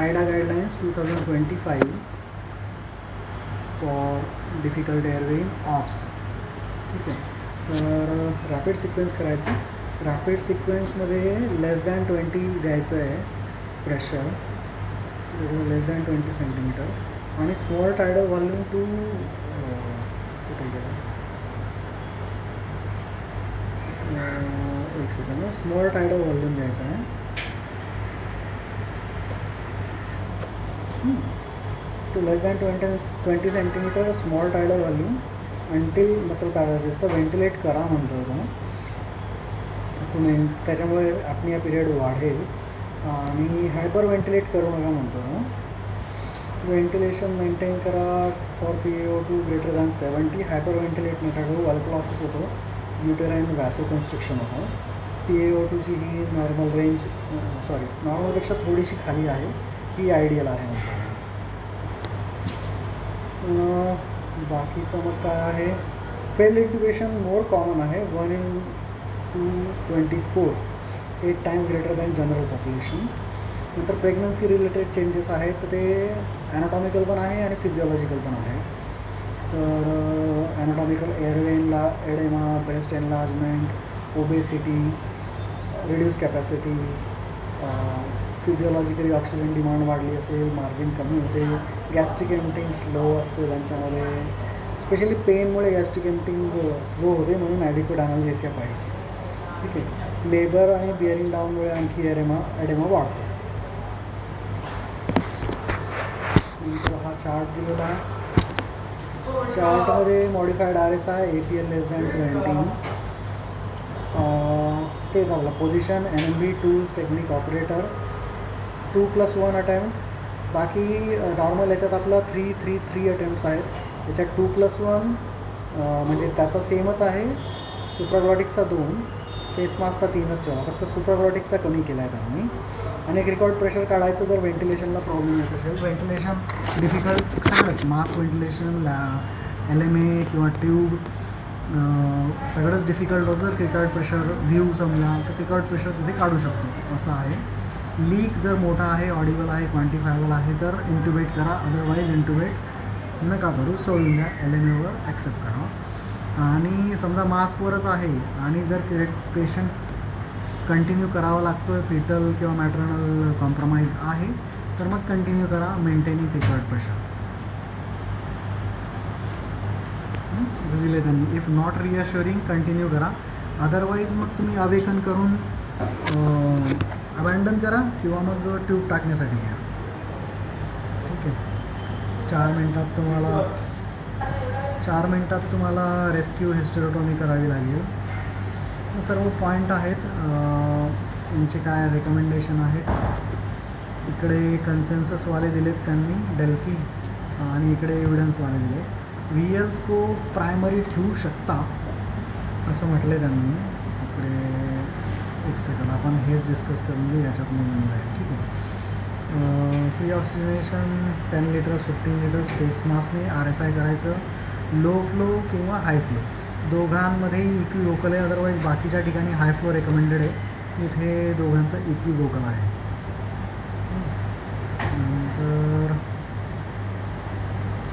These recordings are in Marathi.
AIDA guidelines 2025 for difficult airway in ops. ठीक आहे. तर रॅपिड सिक्वेन्स करायचं. रॅपिड सिक्वेन्समध्ये लेस दॅन 20 द्यायचं आहे प्रेशर, लेस दॅन 20 सेंटीमीटर, आणि स्मॉल टायडल व्हॉल्यूम टू कुठे गेला, एक सेकंड, स्मॉल टायडल व्हॉल्यूम द्यायचा आहे. To less than 20 centimetre small tidal volume until muscle paralysis. तर व्हेंटिलेट करा म्हणतो तो तुम्ही, त्याच्यामुळे ॲपनिया पिरियड वाढेल. आणि हायपर व्हेंटिलेट करू नका म्हणतो तो. व्हेंटिलेशन मेंटेन करा for PaO2 greater than 70. Hyper ventilate नका करू, अल्प लॉसेस होतो, युटेराईन वॅसो कन्स्ट्रिक्शन होतं. PaO2ची ही नॉर्मल रेंज, नॉर्मलपेक्षा थोडीशी खाली आहे, ही आयडियल आहे म्हणतो. बाकीचं मग काय आहे, फेल इंट्युबेशन मोर कॉमन आहे, 1 in 224, 8 times greater than general population. नंतर प्रेग्नन्सी रिलेटेड चेंजेस आहेत, तर ते ॲनाटॉमिकल पण आहे आणि फिजिओलॉजिकल पण आहे. तर anatomical airway oedema, breast enlargement, obesity, reduce capacity, physiologically oxygen demand वाढली असेल, मार्जिन कमी होते, गॅस्ट्रिक एम्प्टिंग स्लो असते त्यांच्यामध्ये, स्पेशली पेनमुळे गॅस्ट्रिक एम्प्टिंग स्लो होते, म्हणून ॲडिक्वेट ॲनाल्जेसिया पाहिजे. ठीक आहे. लेबर आणि बिअरिंग डाऊनमुळे आणखी एडेमा वाढतो. नंतर हा चार्ट दिलेला आहे. चार्टमध्ये मॉडिफाईड RSI, APL लेस दॅन 20, तेच आपलं position, NMB, tools, technique, operator, 2+1 attempt. बाकी नॉर्मल याच्यात आपलं 3 अटेम्प्ट्स आहेत. याच्यात 2+1 म्हणजे त्याचा सेमच आहे. सुप्राग्लॉटिकचा 2, फेस मास्कचा 3च ठेवा, फक्त सुप्राग्लॉटिकचा कमी केला आहे त्यांनी. आणि एक रेकॉर्ड प्रेशर काढायचं जर व्हेंटिलेशनला प्रॉब्लेम येत असेल, व्हेंटिलेशन डिफिकल्ट सगळंच, मास्क व्हेंटिलेशन, LMA किंवा ट्यूब, सगळंच डिफिकल्ट होतं. जर क्रिकॉर्ड प्रेशर व्ह्यू समजा, तर क्रिकॉर्ड प्रेशर तिथे काढू शकतो, असं आहे. लीक जर मोठा आहे, ऑडिबल आहे, क्वांटिफायबल आहे, तर इंट्युबेट करा, अदरवाईज इंट्युबेट नका करू, सोडून द्या, LMAवर ॲक्सेप्ट करा. आणि समजा मास्कवरच आहे आणि जर पेशंट कंटिन्यू करावा लागतो आहे, फिटल किंवा मॅटर्नल कॉम्प्रोमाइज आहे, तर मग कंटिन्यू करा, मेंटेनिंग क्रिकॉर्ड प्रेशर दिले त्यांनी. इफ नॉट रिअश्युरिंग कंटिन्यू करा, अदरवाईज मग तुम्ही अवेकन करून अबॅन्डन करा किंवा मग ट्यूब टाकण्यासाठी घ्या. ठीक आहे. 4 मिनटात तुम्हाला रेस्क्यू हिस्टेरोटॉमी करावी लागेल. सर्व पॉईंट आहेत, यांचे काय रेकमेंडेशन आहेत. इकडे कन्सेन्ससवाले दिलेत त्यांनी, डेल्फी, आणि इकडे एव्हिडन्सवाले दिले. VL स्कोप प्रायमरी ठेवू शकता असं म्हटलं आहे त्यांनी. इकडे एक सेकंद, आपण हेच डिस्कस करून घेऊ, याच्यात निघून जाईल. ठीक आहे. Pre oxygenation 10 litres 15 litres face मास्कने RSI करायचं. लो फ्लो किंवा हाय फ्लो दोघांमध्येही इक्विवोकल आहे, अदरवाईज बाकीच्या ठिकाणी हाय फ्लो रेकमेंडेड आहे. इथे दोघांचं इक्विवोकल आहे. नंतर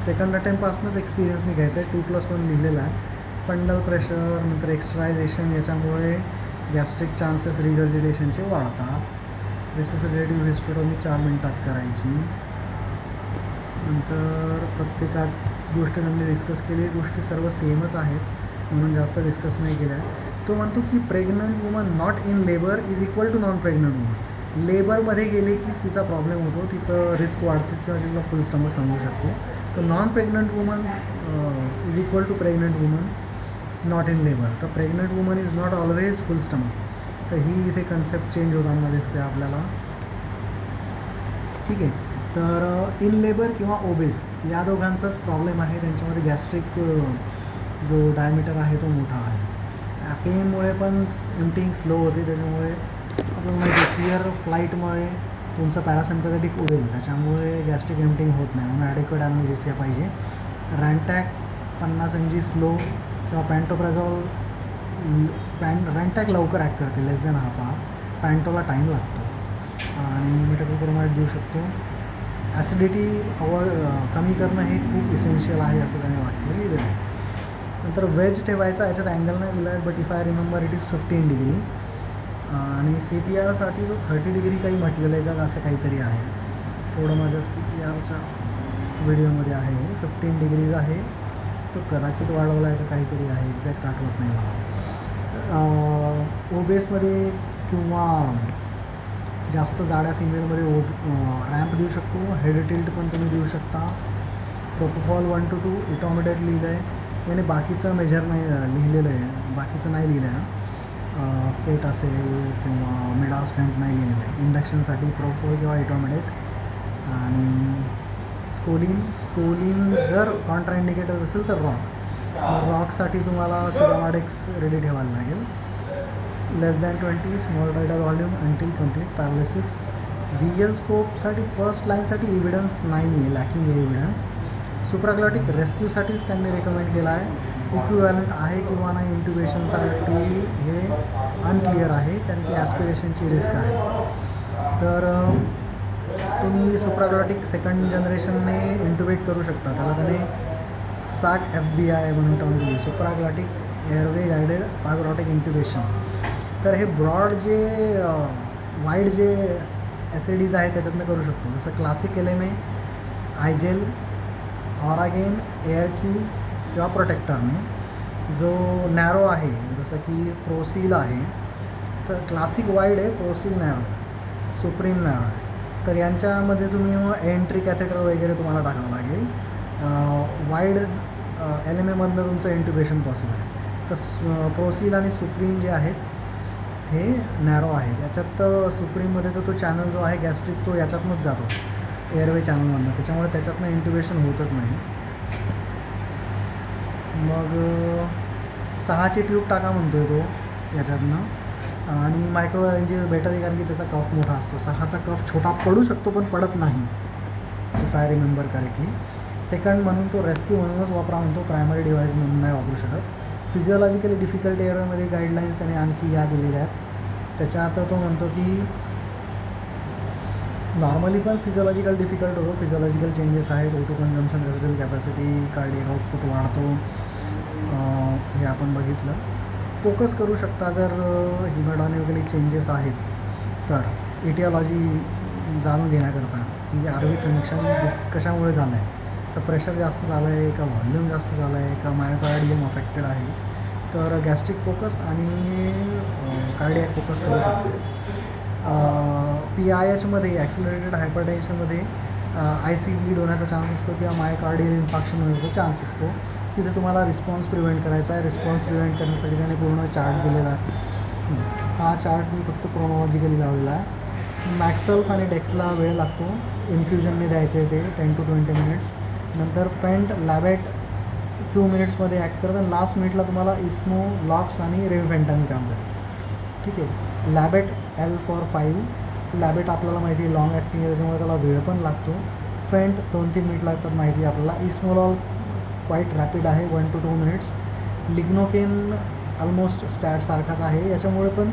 सेकंड अटेम्प्टपासूनच एक्सपिरियन्सने घ्यायचा आहे. 2+1 लिहिलेला आहे. फंडल प्रेशर, नंतर एक्स्ट्रायझेशन, याच्यामुळे गॅस्ट्रिक चान्सेस रिगर्जिटेशनचे वाढतात. रिससिटेटिव्ह हिस्टेरोटॉमी 4 मिनटात करायची. नंतर प्रत्येकात गोष्ट त्यांनी डिस्कस केली, गोष्टी सर्व सेमच आहेत म्हणून जास्त डिस्कस नाही केल्या. तो म्हणतो की pregnant woman not in labour is equal to non pregnant woman. लेबरमध्ये गेले कीच तिचा प्रॉब्लेम होतो, तिचं रिस्क वाढते किंवा तिला फुल स्टमक सांगू शकतो. तर non pregnant woman is equal to pregnant woman not in labour. तर pregnant woman is not always full stomach. तर ही इथे कन्सेप्ट चेंज होताना दिसते आपल्याला. ठीक आहे. तर इन लेबर किंवा ओबेस या दोघांचाच प्रॉब्लेम आहे. त्यांच्यामध्ये गॅस्ट्रिक जो डायमीटर आहे तो मोठा आहे. पेनमुळे पण एम्प्टिंग स्लो होते, त्याच्यामुळे आपल्याला माहिती आहे क्लिअर फ्लाईटमुळे तुमचं पॅरासिम्पॅथेटिक उडेल, त्याच्यामुळे गॅस्ट्रिक एम्प्टिंग होत नाही, म्हणून ॲडिक्वेट ॲनाल्जेसिया पाहिजे. रॅन्टॅक 50 mg स्लो किंवा पॅन्टोप्राझॉल. रॅन्टॅक लवकर ॲक्ट करते, लेस दॅन हाफ आवर. पॅन्टोला टाईम लागतो. आणि मेटाक्लोप्रोमाइड देऊ शकतो. ॲसिडिटी कमी करणं हे खूप इसेन्शियल आहे असं त्याने वाक्य लिहिलेलं आहे. नंतर वेज ठेवायचा, याच्यात अँगल नाही दिला आहे, but if I remember it is 15 degree. आणि CPRसाठी जो 30 डिग्री काही म्हटलेलं आहे का असं काहीतरी आहे, थोडं माझ्या CPRच्या व्हिडिओमध्ये आहे. 15 डिग्रीज आहे, तो कदाचित वाढवला आहे का काहीतरी आहे, एक्झॅक्ट आठवत नाही मला. ओबेसमध्ये किंवा जास्त जाड्या फिमेलमध्ये रॅम्प देऊ शकतो. हेड टिल्ट पण तुम्ही देऊ शकता. प्रोपोफॉल 1 to 2 इटॉमिडेट लिहिलं आहे, याने बाकीचं मेजर नाही लिहिलेलं आहे, बाकीचं नाही लिहिलं आहे. पेट असेल किंवा मिडास फेंट नाही लिहिलेलं आहे. इंडक्शनसाठी प्रोपोफॉल किंवा इटॉमिडेट. आणि स्कोलिन जर कॉन्ट्राइंडिकेटर असेल तर रॉकसाठी तुम्हाला सुगामाडेक्स रेडी ठेवायला लागेल. Less than 20 small tidal volume until complete paralysis. Real स्कोपसाठी फर्स्ट लाईनसाठी एव्हिडन्स नाही आहे, लॅकिंग आहे एव्हिडन्स. सुप्राग्लॉटिक रेस्क्यूसाठीच त्यांनी रेकमेंड केला आहे. इक्विवॅलंट आहे किंवा नाही इंट्युबेशनसाठी हे अनक्लिअर आहे, कारण की ॲस्पिरेशनची रिस्क आहे. तर तुम्ही सुप्राग्लॉटिक सेकंड जनरेशनने इंट्युबेट करू शकता. त्याला त्याने SAC FBI म्हणून टर्म दिली, सुप्राग्लॉटिक एअरवे गायडेड फायब्रोटिक इंट्युबेशन. तर हे ब्रॉड जे वाईड जे SADs आहेत त्याच्यातनं करू शकतो. जसं क्लासिक LMA, आयजेल, ऑरागेन, एअरक्यू किंवा प्रोटेक्टरने. जो नॅरो आहे जसं की प्रोसील आहे, तर क्लासिक वाईड आहे, प्रोसील नॅरो, सुप्रीम नॅरो आहे. तर यांच्यामध्ये तुम्ही मग एंट्री कॅथेटर वगैरे तुम्हाला टाकावं लागेल. वाईड LMAमधनं तुमचं इंट्युबेशन पॉसिबल आहे. तर प्रोसील आणि सुप्रीम जे आहेत हे नॅरो आहे. याच्यात सुप्रीममध्ये तर तो चॅनल जो आहे गॅस्ट्रिक तो याच्यातनंच जातो, एअरवे चॅनलमधनं, त्याच्यामुळे त्याच्यातनं इंट्युबेशन होतच नाही. मग 6ची ट्यूब टाका म्हणतो आहे तो याच्यातनं. आणि मायक्रोरेंजची बेटर आहे, कारण की त्याचा कफ मोठा असतो. 6चा कफ छोटा पडू शकतो पण पडत नाही, if I remember correctly. Second म्हणून तो रेस्क्यू म्हणूनच वापरा म्हणतो, प्रायमरी डिव्हाइस म्हणून नाही वापरू शकत. फिजिओलॉजिकली डिफिकल्ट एअरवेमध्ये गाईडलाईन्स त्याने आणखी या दिलेल्या आहेत. त्याच्यात तो म्हणतो की नॉर्मली पण फिजिओलॉजिकल डिफिकल्ट होतो, फिजिओलॉजिकल चेंजेस आहेत, O2 consumption, residual capacity, cardiac output वाढतो, हे आपण बघितलं. फोकस करू शकता जर हिमोडायनॅमिकली चेंजेस आहेत तर इटिओलॉजी जाणून घेण्याकरता की आरवी फंक्शन कशामुळे झालं आहे. तर प्रेशर जास्त झालं आहे का, व्हॉल्यूम जास्त झालं आहे का, मायोकार्डियम अफेक्टेड आहे. तर गॅस्ट्रिक फोकस आणि कार्डियक फोकस करू शकतो. PIHमध्ये ॲक्सिलरेटेड हायपरटेन्शनमध्ये IC लीड होण्याचा चान्स असतो किंवा मायोकार्डियल इन्फाक्शन होण्याचा चान्स असतो. तिथे तुम्हाला रिस्पॉन्स प्रिव्हेंट करायचा आहे. रिस्पॉन्स प्रिव्हेंट करण्यासाठी त्याने पूर्ण चार्ट दिलेला आहे. हा चार्ट मी फक्त क्रोनॉलॉजिकली लावलेला आहे. मॅक्सल्फ आणि डेक्सला वेळ लागतो, इन्फ्युजनने द्यायचं आहे ते 10 to 20 मिनिट्स. नंतर फेंट लॅबेट फ्यू मिनिट्समध्ये ॲक्ट करतं आणि लास्ट मिनिटला तुम्हाला इस्मो, लॉक्स आणि रेव्हिफेंटाने काम करते. ठीक आहे. लॅबेट L for 5. लॅबेट आपल्याला माहिती आहे लॉंग ॲक्टिंग आहे, त्याच्यामुळे त्याला वेळ पण लागतो. फेंट 2-3 मिनिट लागतात माहिती आहे आपल्याला. इस्मोलॉल क्वाईट रॅपिड आहे, 1 to 2 मिनिट्स. लिग्नोकेन ऑलमोस्ट स्टॅटसारखाच आहे, याच्यामुळे पण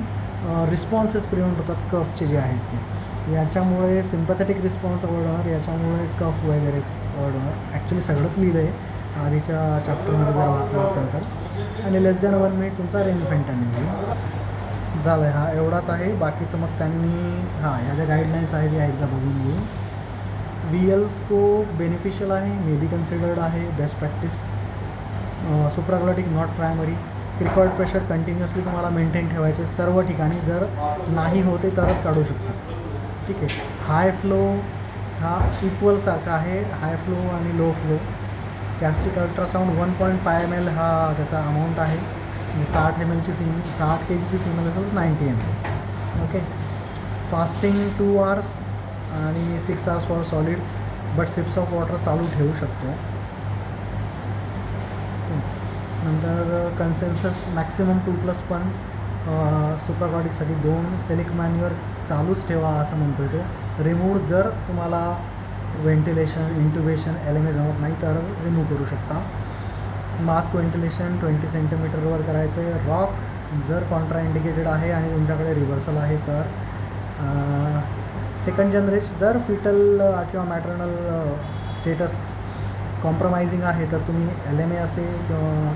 रिस्पॉन्सेस प्रिव्हेंट होतात कफचे जे आहेत ते. याच्यामुळे सिम्पॅथेटिक रिस्पॉन्स अवॉइड होणार, याच्यामुळे कफ वगैरे अवॉइड होणार. ॲक्च्युली सगळंच लिहिलं आहे आधीच्या चॅप्टरमध्ये जर वाचलं आपण तर. आणि लेस दॅन 1 मिनिट तुमचा रेव्हिफेंटाने झालं आहे. हा एवढाच आहे. बाकीचं मग त्यांनी ह्या ज्या गाईडलाईन्स आहेत या एकदा बघून घेऊ. VL स्कोप बेनिफिशियल आहे, मे बी कन्सिडर्ड आहे, best practice. Supraglottic not primary. Cricoid pressure continuously तुम्हाला मेंटेन ठेवायचे सर्व ठिकाणी, जर नाही होते तरच काढू शकतो. ठीक आहे. हाय फ्लो हा इक्वलसारखा आहे, हाय फ्लो आणि low flow. Gastric ultrasound 1.5 ml हा त्याचा अमाऊंट आहे. 60 ml 60 kgची फिमेल असेल 90 ml. ओके. फास्टिंग 2 hours आणि 6 hours for solid, but sips of water चालू ठेवू शकतो. नंतर कन्सेन्सस मॅक्सिमम 2+ पण सुपरकॉटिकसाठी 2. सेलिक मॅन्युअर चालूच ठेवा असं म्हणतो आहे तो. रिमूव्ह जर तुम्हाला व्हेंटिलेशन, इंट्युबेशन, LMA जमत नाही तर रिमूव्ह करू शकता. मास्क व्हेंटिलेशन 20 सेंटीमीटरवर करायचं आहे. रॉक जर कॉन्ट्रा इंडिकेटेड आहे आणि तुमच्याकडे रिव्हर्सल आहे तर सेकंड जनरेशन जर फिटल किंवा मॅटर्नल स्टेटस कॉम्प्रोमाइजिंग आहे तर तुम्ही LMA असेल किंवा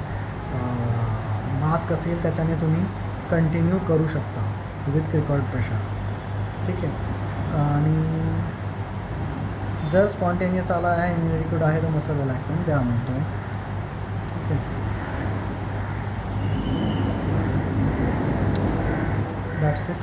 मास्क असेल त्याच्याने तुम्ही कंटिन्यू करू शकता विथ क्रिकॉर्ड प्रेशर. ठीक आहे. आणि जर स्पॉन्टेनियस आला आहे इनएडिक्वेट आहे तर मसल रिलॅक्सन द्या म्हणतो. ठीक आहे. That's it.